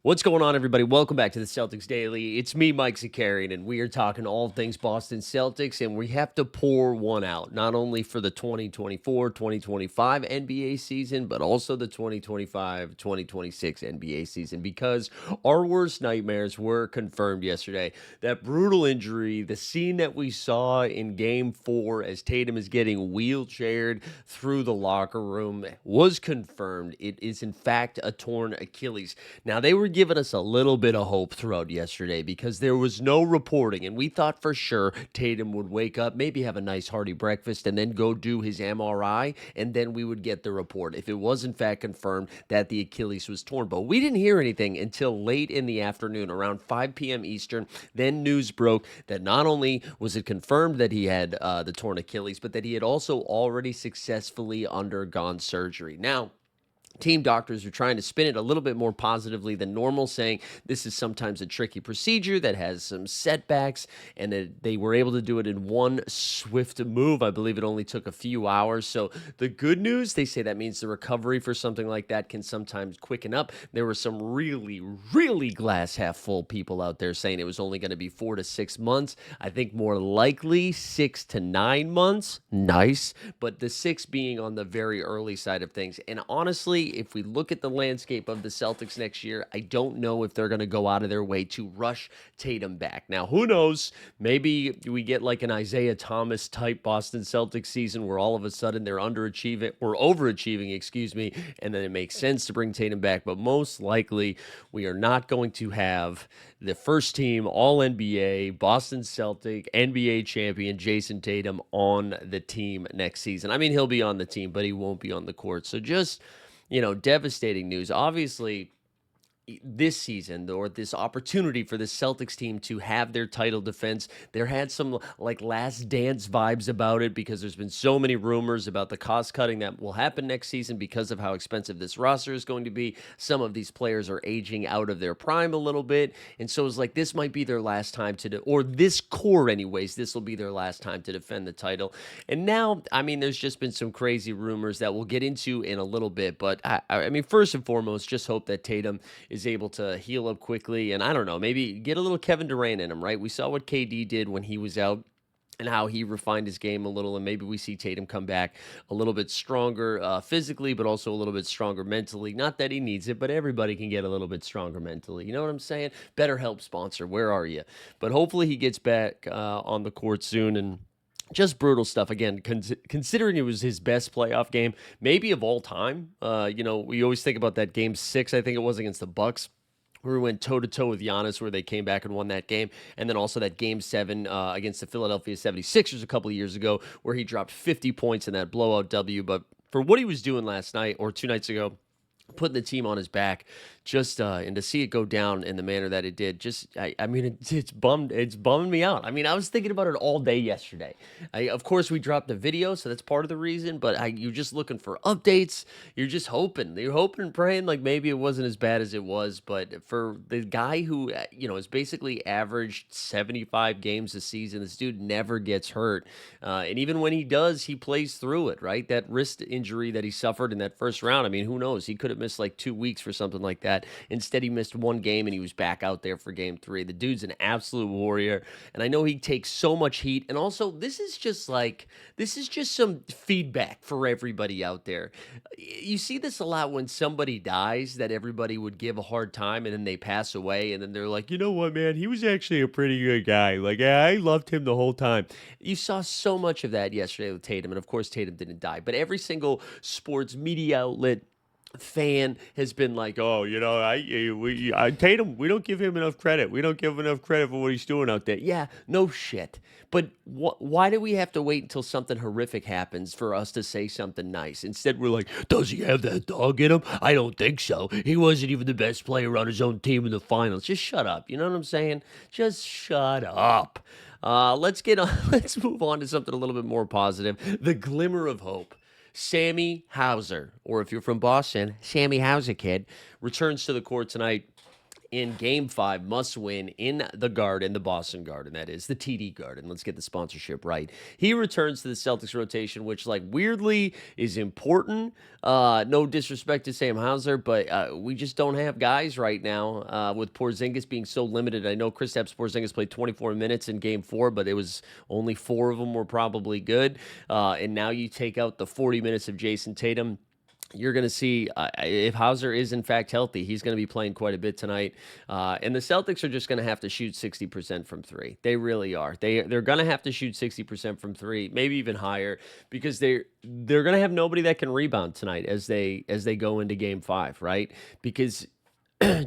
What's going on, everybody? Welcome back to the Celtics Daily. It's me, Mike Zakarian, and we are talking all things Boston Celtics, and we have to pour one out, not only for the 2024-2025 NBA season, but also the 2025-2026 NBA season, because our worst nightmares were confirmed yesterday. That brutal injury, the scene that we saw in Game 4 as Tatum is getting wheelchaired through the locker room was confirmed. It is, in fact, a torn Achilles. Now, they were giving us a little bit of hope throughout yesterday because there was no reporting, and we thought for sure Tatum would wake up, maybe have a nice hearty breakfast, and then go do his MRI, and then we would get the report if it was in fact confirmed that the Achilles was torn. But we didn't hear anything until late in the afternoon, around 5 p.m. Eastern. Then news broke that not only was it confirmed that he had the torn Achilles, but that he had also already successfully undergone surgery. Now, team doctors are trying to spin it a little bit more positively than normal, saying this is sometimes a tricky procedure that has some setbacks, and that they were able to do it in one swift move. I believe it only took a few hours. So the good news, they say that means the recovery for something like that can sometimes quicken up. There were some really, really glass half full people out there saying it was only going to be 4 to 6 months. I think more likely 6 to 9 months. Nice. But the 6 being on the very early side of things. And honestly, if we look at the landscape of the Celtics next year, I don't know if they're going to go out of their way to rush Tatum back. Now, who knows? Maybe we get like an Isaiah Thomas type Boston Celtics season where all of a sudden they're underachieving or overachieving, and then it makes sense to bring Tatum back. But most likely, we are not going to have the first team All NBA Boston Celtic NBA champion Jason Tatum on the team next season. I mean, he'll be on the team, but he won't be on the court. So just devastating news. Obviously, this season, or this opportunity for the Celtics team to have their title defense, there had some like last dance vibes about it because there's been so many rumors about the cost cutting that will happen next season because of how expensive this roster is going to be. Some of these players are aging out of their prime a little bit, and so it's like this might be their last time or this core anyways, this will be their last time to defend the title. And now, I mean, there's just been some crazy rumors that we'll get into in a little bit, but I mean, first and foremost, just hope that Tatum is able to heal up quickly, and I don't know, maybe get a little Kevin Durant in him, right? We saw what KD did when he was out and how he refined his game a little, and maybe we see Tatum come back a little bit stronger physically, but also a little bit stronger mentally. Not that he needs it, but everybody can get a little bit stronger mentally. You know what I'm saying? BetterHelp sponsor, where are you? But hopefully he gets back on the court soon, and just brutal stuff. Again, considering it was his best playoff game, maybe of all time. We always think about that game 6, I think it was, against the Bucks, where we went toe-to-toe with Giannis, where they came back and won that game. And then also that Game 7 against the Philadelphia 76ers a couple of years ago, where he dropped 50 points in that blowout W. But for what he was doing last night or 2 nights ago, putting the team on his back, and to see it go down in the manner that it did, it's bumming me out. I mean, I was thinking about it all day yesterday. Of course, we dropped the video, so that's part of the reason, but you're just looking for updates. You're hoping and praying like maybe it wasn't as bad as it was. But for the guy who has basically averaged 75 games a season, this dude never gets hurt, and even when he does, he plays through it, right? That wrist injury that he suffered in that first round, I mean, who knows, he could have missed like 2 weeks for something like that. Instead, he missed 1 game and he was back out there for Game 3. The dude's an absolute warrior, and I know he takes so much heat. And also, this is just some feedback for everybody out there. You see this a lot when somebody dies, that everybody would give a hard time, and then they pass away, and then they're like, you know what, man, he was actually a pretty good guy. Like, yeah, I loved him the whole time. You saw so much of that yesterday with Tatum, and of course, Tatum didn't die, but every single sports media outlet, fan has been like, oh, Tatum, we don't give him enough credit. We don't give him enough credit for what he's doing out there. Yeah, no shit. But why do we have to wait until something horrific happens for us to say something nice? Instead, we're like, does he have that dog in him? I don't think so. He wasn't even the best player on his own team in the finals. Just shut up. You know what I'm saying? Just shut up. Let's get on. Let's move on to something a little bit more positive. The glimmer of hope. Sammy Hauser, or if you're from Boston, Sammy Hauser kid, returns to the court tonight in Game 5, must win in the Garden, the Boston Garden, that is, the TD Garden. Let's get the sponsorship right. He returns to the Celtics rotation, which, like, weirdly is important. No disrespect to Sam Hauser, but we just don't have guys right now with Porzingis being so limited. I know Kristaps Porzingis played 24 minutes in Game 4, but it was only 4 of them were probably good. And now you take out the 40 minutes of Jason Tatum. You're going to see if Hauser is in fact healthy, he's going to be playing quite a bit tonight. And the Celtics are just going to have to shoot 60% from three. They really are. They're going to have to shoot 60% from three, maybe even higher, because they're going to have nobody that can rebound tonight as they go into Game 5, right? Because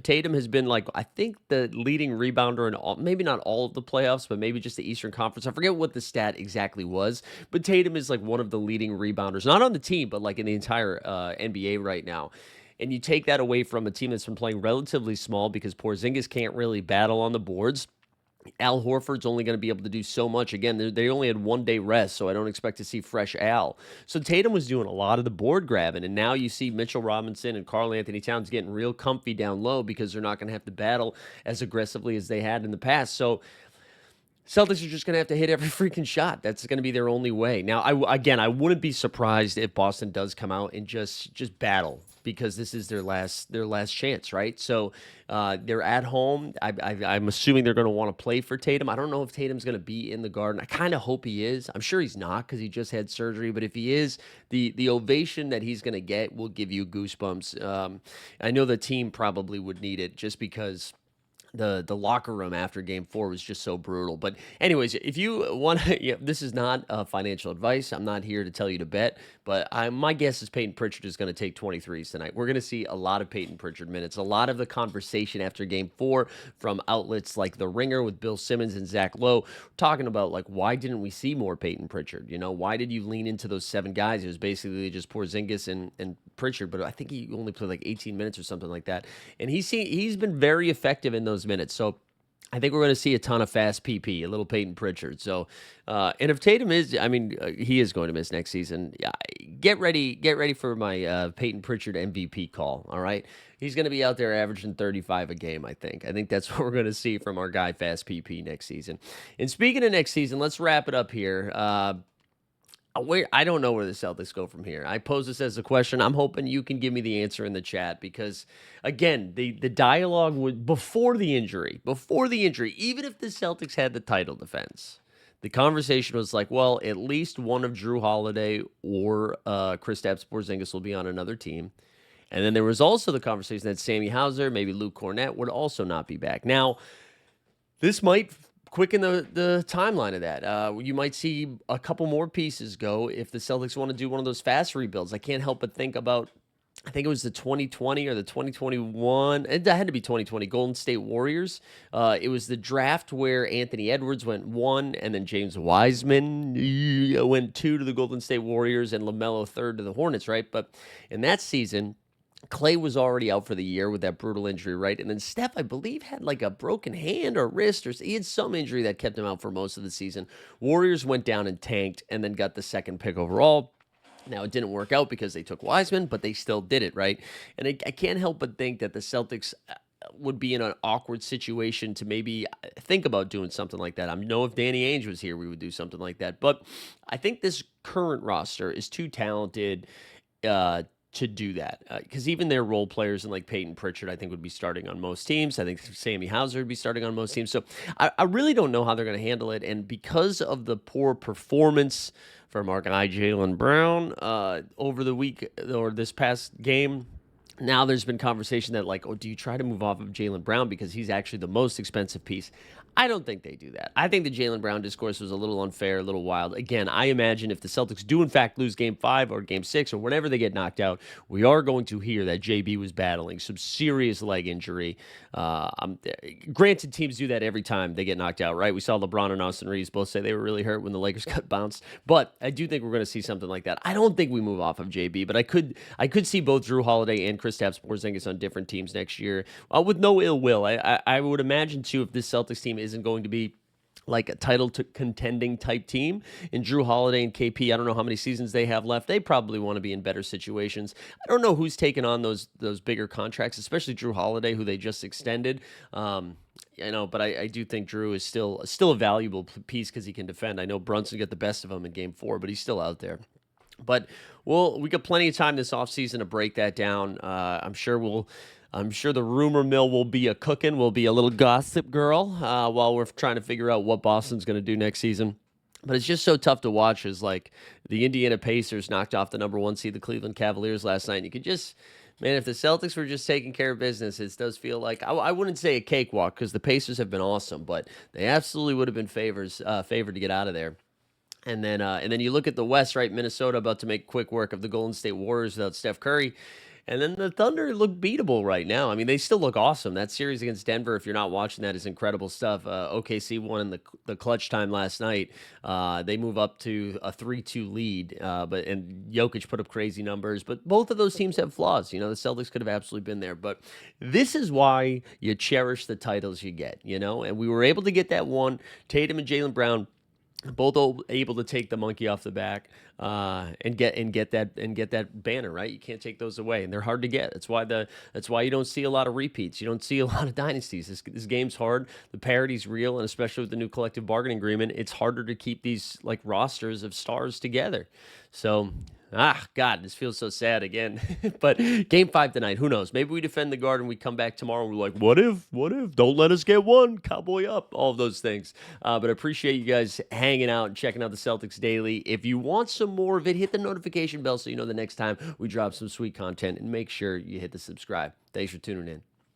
Tatum has been, like, I think the leading rebounder in all, maybe not all of the playoffs, but maybe just the Eastern Conference. I forget what the stat exactly was, but Tatum is like one of the leading rebounders, not on the team, but like in the entire NBA right now. And you take that away from a team that's been playing relatively small because Porzingis can't really battle on the boards. Al Horford's only going to be able to do so much. Again, they only had 1 day rest, so I don't expect to see fresh Al. So Tatum was doing a lot of the board grabbing, and now you see Mitchell Robinson and Karl Anthony Towns getting real comfy down low because they're not going to have to battle as aggressively as they had in the past. So Celtics are just going to have to hit every freaking shot. That's going to be their only way. Now, I wouldn't be surprised if Boston does come out and just battle, because this is their last chance, right? So they're at home. I'm assuming they're going to want to play for Tatum. I don't know if Tatum's going to be in the Garden. I kind of hope he is. I'm sure he's not because he just had surgery. But if he is, the ovation that he's going to get will give you goosebumps. I know the team probably would need it just because the locker room after Game 4 was just so brutal. But anyways, if you want to, this is not financial advice. I'm not here to tell you to bet, but my guess is Peyton Pritchard is going to take 23s tonight. We're going to see a lot of Peyton Pritchard minutes. A lot of the conversation after Game 4 from outlets like The Ringer with Bill Simmons and Zach Lowe talking about, like, why didn't we see more Peyton Pritchard? You know, why did you lean into those 7 guys? It was basically just Porzingis and Pritchard, but I think he only played like 18 minutes or something like that. And he's been very effective in those minutes. So I think we're going to see a ton of fast PP, a little Peyton Pritchard. So, and if Tatum is, he is going to miss next season. Yeah, get ready for my Peyton Pritchard MVP call. All right, he's going to be out there averaging 35 a game. I think that's what we're going to see from our guy Fast PP next season. And speaking of next season, let's wrap it up here. I don't know where the Celtics go from here. I pose this as a question. I'm hoping you can give me the answer in the chat because, again, the dialogue would before the injury, even if the Celtics had the title defense, the conversation was like, well, at least one of Drew Holiday or Kristaps Porzingis will be on another team. And then there was also the conversation that Sammy Hauser, maybe Luke Cornett, would also not be back. Now, this might quicken the timeline of that. You might see a couple more pieces go if the Celtics want to do one of those fast rebuilds. I can't help but think about, I think it was the 2020 or the 2021. It had to be 2020 Golden State Warriors. It was the draft where Anthony Edwards went 1, and then James Wiseman went 2 to the Golden State Warriors, and LaMelo 3rd to the Hornets, right? But in that season, Clay was already out for the year with that brutal injury, right? And then Steph, I believe, had like a broken hand or wrist, or he had some injury that kept him out for most of the season. Warriors went down and tanked and then got the 2nd pick overall. Now, it didn't work out because they took Wiseman, but they still did it, right? And I can't help but think that the Celtics would be in an awkward situation to maybe think about doing something like that. I know if Danny Ainge was here, we would do something like that. But I think this current roster is too talented to do that, because even their role players and like Peyton Pritchard, I think, would be starting on most teams. I think Sammy Hauser would be starting on most teams. So I really don't know how they're going to handle it. And because of the poor performance from our guy Jaylen Brown over the week or this past game, now there's been conversation that, like, oh, do you try to move off of Jaylen Brown because he's actually the most expensive piece? I don't think they do that. I think the Jaylen Brown discourse was a little unfair, a little wild. Again, I imagine if the Celtics do in fact lose Game 5 or Game 6 or whenever they get knocked out, we are going to hear that JB was battling some serious leg injury. Granted, teams do that every time they get knocked out, right? We saw LeBron and Austin Reeves both say they were really hurt when the Lakers got bounced. But I do think we're going to see something like that. I don't think we move off of JB, but I could see both Drew Holiday and Kristaps Porzingis on different teams next year with no ill will. I would imagine, too, if this Celtics team isn't going to be like a title to contending type team. And Drew Holiday and KP, I don't know how many seasons they have left. They probably want to be in better situations. I don't know who's taken on those bigger contracts, especially Drew Holiday, who they just extended. But I do think Drew is still a valuable piece because he can defend. I know Brunson got the best of him in Game 4, but he's still out there. But we got plenty of time this offseason to break that down. I'm sure the rumor mill will be a cooking. Will be a little gossip girl while we're trying to figure out what Boston's going to do next season. But it's just so tough to watch as like the Indiana Pacers knocked off the number 1 seed, the Cleveland Cavaliers last night. And you could just, man, if the Celtics were just taking care of business, it does feel like I wouldn't say a cakewalk because the Pacers have been awesome, but they absolutely would have been favored to get out of there. And then you look at the West, right? Minnesota about to make quick work of the Golden State Warriors without Steph Curry. And then the Thunder look beatable right now. I mean, they still look awesome. That series against Denver, if you're not watching that, is incredible stuff. OKC won in the clutch time last night. They move up to a 3-2 lead, and Jokic put up crazy numbers. But both of those teams have flaws. The Celtics could have absolutely been there. But this is why you cherish the titles you get, And we were able to get that one. Tatum and Jaylen Brown both able to take the monkey off the back and get that banner, right. You can't take those away, and they're hard to get. That's why you don't see a lot of repeats. You don't see a lot of dynasties. This game's hard. The parity's real, and especially with the new collective bargaining agreement, it's harder to keep these like rosters of stars together. So. God, this feels so sad again. But Game 5 tonight, who knows? Maybe we defend the Garden, we come back tomorrow, and we're like, what if? Don't let us get one. Cowboy up. All of those things. But I appreciate you guys hanging out and checking out the Celtics Daily. If you want some more of it, hit the notification bell so you know the next time we drop some sweet content, and make sure you hit the subscribe. Thanks for tuning in.